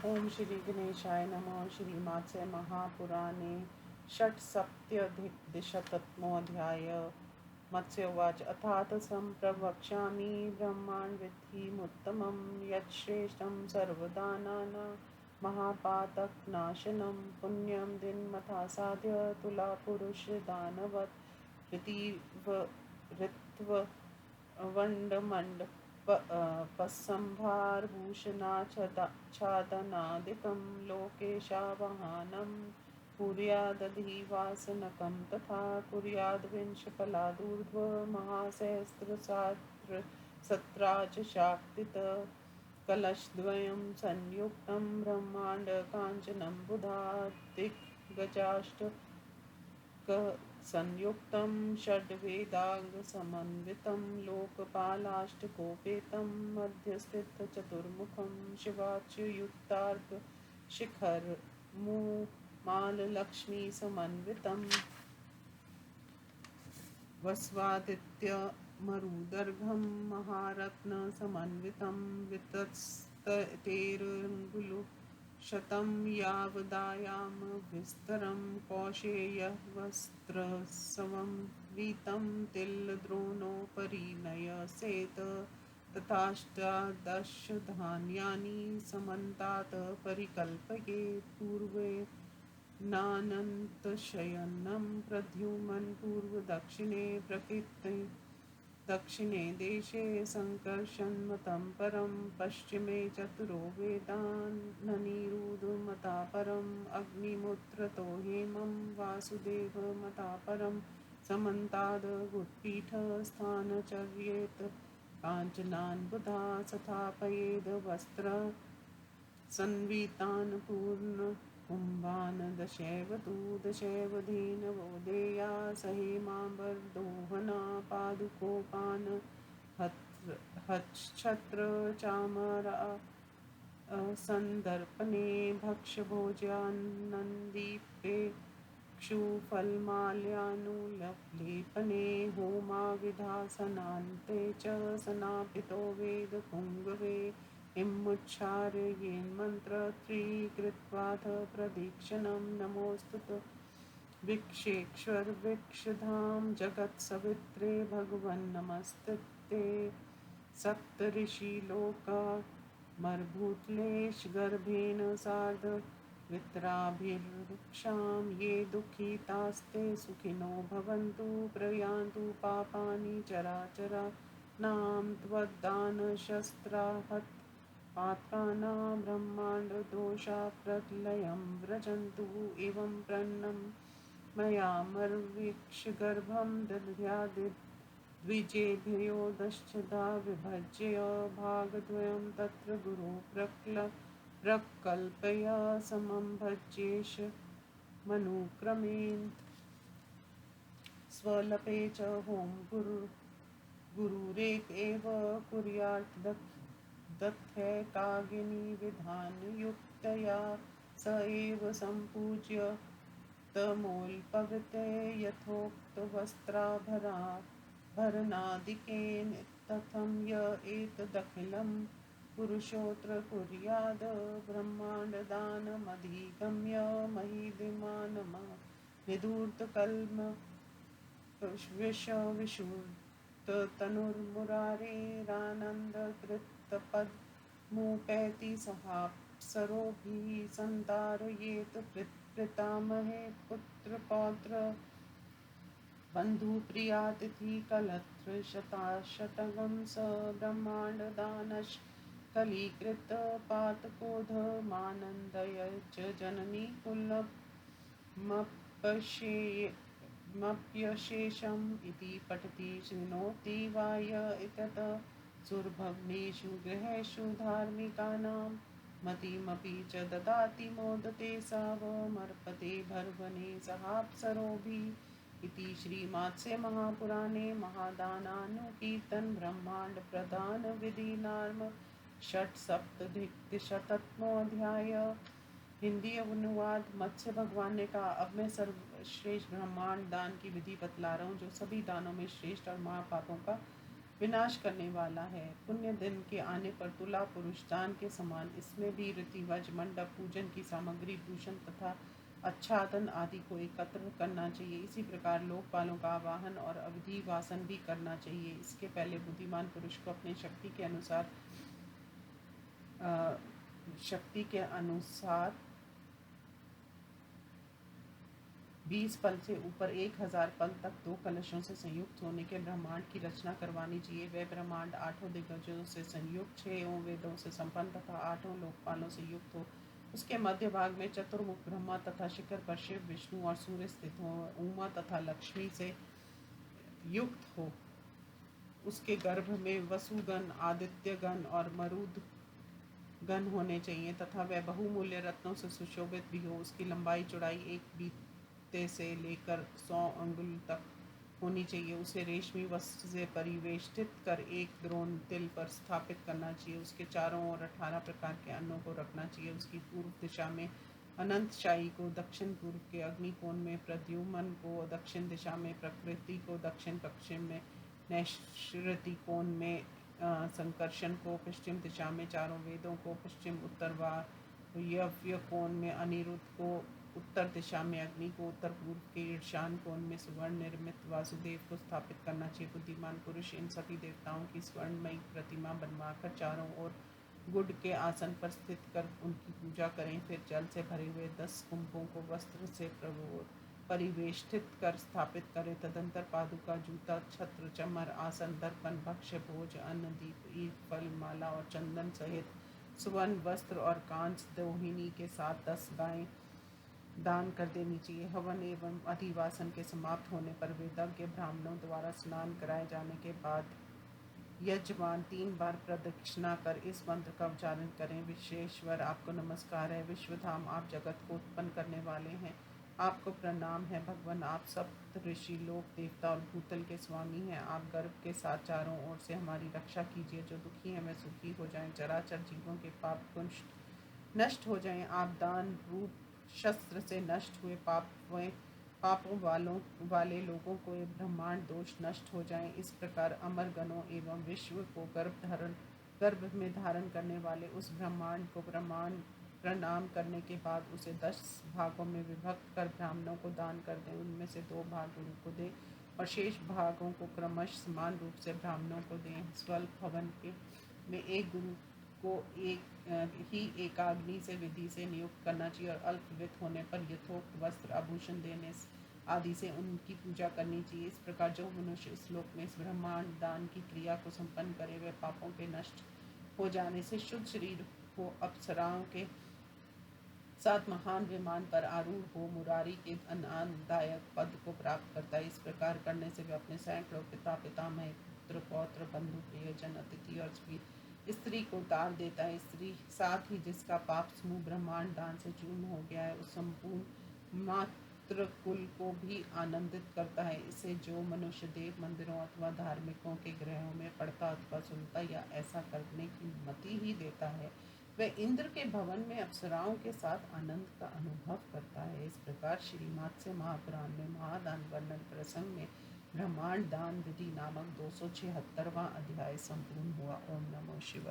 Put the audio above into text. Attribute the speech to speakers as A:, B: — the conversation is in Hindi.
A: ओम श्री गणेशाय नमः। श्रीमात्स्य महापुराणे षट्सप्तत्यधिकद्विशततमोऽध्याय। मत्स्योवाच अथात सम्प्रवक्ष्यामि ब्रह्माण्डविधिमुत्तमं यच्छ्रेष्ठं सर्वदानानां महापातकनाशनं पुण्यं दिनमथासाद्य तुलापुरुषदानवत् ऋतिव्रतवण्डमण्डपसंभारभूषणाच्छादनादिकं लोकेशावहानं कुर्यादधिवासनकं तथा कुर्याद्विंशफलादूर्ध्वमहासहस्रसहस्राच्च शाक्तित् कलशद्वयं संयुक्तं ब्रह्माण्डकाञ्चनं बुधादिग्गजाष्टकसंयुक्तं षड्वेदाङ्गसमन्वितं लोकपालाष्टकोपेतं मध्यस्थितचतुर्मुखं शिवाच्युतार्कशिखरमुमालक्ष्मीसमन्वितम् वस्वादित्यमरुदर्घं महारत्नसमन्वितं वितस्ततेरङ्गुलशतं यावदायामविस्तरं कौशेयवस्त्रसंवीतं तिलद्रोणोपरिणयसेत् तथाष्टादशधान्यानि समन्तात् परिकल्पये पूर्वे नानन्तशयनं प्रद्युमन् पूर्वदक्षिणे प्रकृते दक्षिणे देशे सङ्कर्षन्मतं परं पश्चिमे चतुरो वेदाननिरुद्धमता परम् अग्निमुत्रतो हेमं वासुदेवमता परं समन्ताद् गुट्पीठस्थानचर्येत् काञ्चनान् बुधा स्थापयेद् वस्त्र संवीतान् पूर्णकुम्भान् दशैव तु दशैव धेनवो देया सहेमाम्बरदोहना पादुकोपान् हच्छत्र सन्दर्पणे भक्ष्यभोज्यान्नन्दीपे क्षुफलमाल्यानुलेपने होमाविधासनान्ते च सनापितो वेदपुङ्गवे इमुच्चारयेन्मन्त्रत्रीकृत्वाथ प्रदक्षिणं नमोऽस्तु विक्षेक्ष्वर्विक्षधां जगत्सवित्रे भगवन्नमस्ते सप्तऋषिलोका मर्भूतलेशगर्भेण सार्ध वित्राभिर्वृक्षां ये दुःखितास्ते सुखिनो भवन्तु प्रयान्तु पापानि चराचराणां त्वद्दानशस्त्राहत पात्राणां ब्रह्माण्डदोषाप्रलयं व्रजन्तु एवं प्रन्नं मयामर्वीक्ष्य गर्भं दद्याद्विजेभ्योदश्चदा विभज्य भागद्वयं तत्र गुरु प्रकल्पय समं भज्येश मनुक्रमेण स्वल्पे च होम गुरुरेक एव कुर्यात् दत्तैकाग्नि विधानयुक्तया स एव सम्पूज्य तमोल्पवते यथोक्तवस्त्राभरणादिकेन तथं य एतदखिलं पुरुषोऽत्र कुर्याद् ब्रह्माण्डदानमधिगम्य महीदिमानमा विधूर्तकल्म विशुद्धतनुर्मुरारेरानन्दकृतपद्मुपैति सहाप्सरोभिः सन्तारयेत् पितामहे पुत्रपौत्र बन्धुप्रियातिथिकलत्रशताशतगं स ब्रह्माण्डदानशकलीकृतपातकोधमानन्दय च जननी कुलमप्यशेषम् इति पठति शृणोति वा य एतत् सुरभग्नेषु गृहेषु धार्मिकानां मतिमपि च ददाति मोदते सावमर्पते भर्वने सहाप्सरोभिः इति श्रीमात्स्य महापुराणे महादानानुकीर्तन ब्रह्मांड प्रदान विधि नाम षट्सप्तधिकशततमोऽध्याय। हिंदी अनुवाद। मत्स्य भगवान ने कहा, अब मैं सर्वश्रेष्ठ ब्रह्मांड दान की विधि बतला रहा हूँ जो सभी दानों में श्रेष्ठ और महापापों का विनाश करने वाला है। पुण्य दिन के आने पर तुला पुरुष दान के समान इसमें भी रीतिवज मंडप पूजन की सामग्री भूषण तथा आच्छादन आदि को एकत्र करना चाहिए। इसी प्रकार लोकपालों का आवाहन और अवधिवासन भी करना चाहिए। इसके पहले बुद्धिमान पुरुष को अपनी शक्ति के अनुसार 20 पल से ऊपर 1000 पल तक 2 कलशों से संयुक्त होने के ब्रह्मांड की रचना करवानी चाहिए। वह ब्रह्मांड 8 दिग्गजों से संयुक्त, 6 वेदों से संपन्न तथा 8 लोकपालों से युक्त हो। उसके मध्य भाग में चतुर्मुख ब्रह्मा तथा शिखर पर शिव, विष्णु और सूर्य स्थित हो। उमा तथा लक्ष्मी से युक्त हो। उसके गर्भ में वसुगण, आदित्यगण और मरुद गण होने चाहिए तथा वह बहुमूल्य रत्नों से सुशोभित भी हो। उसकी लंबाई चौड़ाई 1 बीते से लेकर 100 अंगुल तक होनी चाहिए। उसे रेशमी वस्त्र से परिवेष्टित कर एक द्रोण तिल पर स्थापित करना चाहिए। उसके चारों ओर 18 प्रकार के अन्नों को रखना चाहिए। उसकी पूर्व दिशा में अनंतशाही को, दक्षिण पूर्व के अग्निकोण में प्रद्युम्न को, दक्षिण दिशा में प्रकृति को, दक्षिण पश्चिम में नैश्रुति कोण में संकर्षण को, पश्चिम दिशा में चारों वेदों को, पश्चिम उत्तर वायव्य कोण में अनिरुद्ध को, उत्तर दिशा में अग्नि को, उत्तर पूर्व के ईशान कोण में स्वर्ण निर्मित वासुदेव को स्थापित करना चाहिए। बुद्धिमान पुरुष इन सभी देवताओं की स्वर्णमयी प्रतिमा बनवाकर चारों ओर गुड़ के आसन पर स्थित कर उनकी पूजा करें। फिर जल से भरे हुए 10 कुंभों को वस्त्र से परिवेष्टित कर स्थापित करें। तदंतर पादुका, जूता, छत्र, चमर, आसन, दर्पण, भक्ष्य, भोज, अन्न, दीप, ईख, फल, माला और चंदन सहित सुवर्ण वस्त्र और कांच दोहिनी के साथ 10 गायें दान कर देनी चाहिए। हवन एवं अधिवासन के समाप्त होने पर वेदज्ञ ब्राह्मणों द्वारा स्नान कराए जाने के बाद यजमान 3 बार प्रदक्षिणा कर इस मंत्र का उच्चारण करें। विश्वेश्वर, आपको नमस्कार है। विश्वधाम, आप जगत को उत्पन्न करने वाले हैं। आपको प्रणाम है। भगवान, आप सप्त ऋषि, लोक देवता और भूतल के स्वामी हैं। आप गर्भ के साथ चारों ओर से हमारी रक्षा कीजिए। जो दुखी हैं वे सुखी हो जाएं। चराचर जीवों के पाप कुंष्ट नष्ट हो जाएं। आप दान रूप शस्त्र से नष्ट हुए पापों वाले लोगों को ये ब्रह्मांड दोष नष्ट हो जाएं। इस प्रकार अमर गणों एवं विश्व को गर्भ में धारण करने वाले उस ब्रह्मांड को प्रणाम करने के बाद उसे 10 भागों में विभक्त कर ब्राह्मणों को दान कर दें। उनमें से 2 भाग गुरु को दें और शेष भागों को क्रमश समान रूप से ब्राह्मणों को दें। स्वल्प हवन में एक गुरु को ही एकाग्नि से विधि से नियुक्त करना चाहिए और अल्पवित होने पर यथोक्त वस्त्र, आभूषण देने आदि से उनकी पूजा करनी चाहिए। इस प्रकार जो मनुष्य इस श्लोक में इस ब्रह्मांड दान की क्रिया को संपन्न करे वे पापों के नष्ट हो जाने से शुद्ध शरीर हो, अप्सराओं के साथ महान विमान पर आरूढ़ हो, मुरारी के आनंददायक पद को प्राप्त करता है। इस प्रकार करने से वे अपने सैकड़ों पिता, पितामह, पुत्र, पौत्र, बंधु, प्रियजन, अतिथि और स्त्री को तार देता है। स्त्री साथ ही जिसका पाप समूह ब्रह्मांड दान से चूर्ण हो गया है उस संपूर्ण मातृ कुल को भी आनंदित करता है। इसे जो मनुष्य देव मंदिरों अथवा धार्मिकों के गृहों में पढ़ता अथवा सुनता या ऐसा करने की मति ही देता है वह इंद्र के भवन में अप्सराओं के साथ आनंद का अनुभव करता है। इस प्रकार श्रीमत्स्य महापुराण में महादान वर्णन प्रसंग में ब्रह्मांड दान विधि नामक 276वां अध्याय संपूर्ण हुआ। ओम नमो शिवाय।